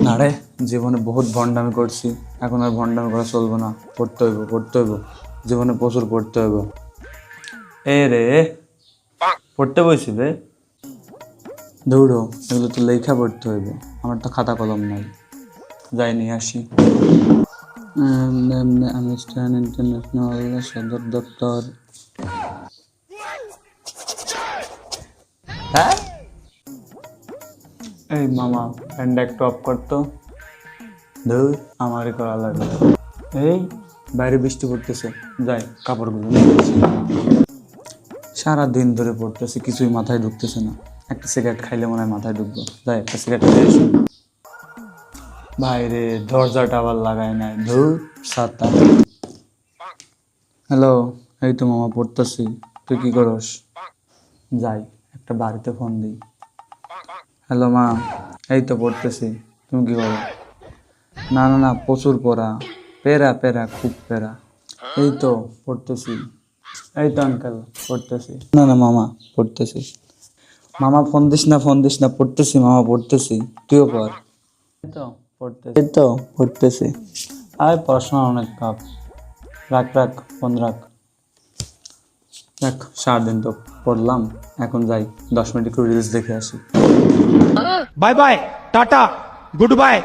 না রে, জীবনে বহুত ভণ্ডামি করছি, এখন আর ভণ্ডামি করা চলবে না। পড়তে হইব, জীবনে প্রচুর পড়তে হইব। এ রে, পড়তে বসি রে। দৌড়ো, এগুলো তো লেখা পড়তে হইব, আমার তো খাতা কলম নাই। যাই নিয়ে আসি। আমিস্টান ইন্টারন্যাশনাল সদর দপ্তর। হ্যাঁ, এই মামা ফ্যানটা একটু অফ করতো। ধুর, আমারই করা লাগবে। এই বাইরে বৃষ্টি পড়তেছে, যাই কাপড়গুলো নিয়ে আসি। সারাদিন ধরে পড়তেছে, কিছুই মাথায় ঢুকতেছে না। একটা সিগারেট খাইলে মনে হয় মাথায় ঢুকবো। যাই একটা সিগারেট খেয়ে আসি। বাইরে দরজাটা আবার লাগায় নাই, ধুর সাতটা। হ্যালো, এই তো মামা পড়তেছি, তুই কি করস? যাই একটা বাড়িতে ফোন দিই। হ্যালো মা, এই তো পড়তেছি, তুমি কি করো? না না না, প্রচুর পড়া, পেরা পেরা খুব পেরা। এই তো পড়তেছি। এই তো আঙ্কেল পড়তেছি। না না মামা, পড়তেছি। মামা ফোন দিস না, পড়তেছি মামা, পড়তেছি, তুইও পড়। এই তো পড়তেছি। আর পড়াশোনা অনেক কাপ, রাখ রাখ, ফোন রাখ। দেখ, সারাদিন তো পড়লাম, এখন যাই 10 মিনিট একটু রিলস দেখে আসি। Bye bye tata good bye.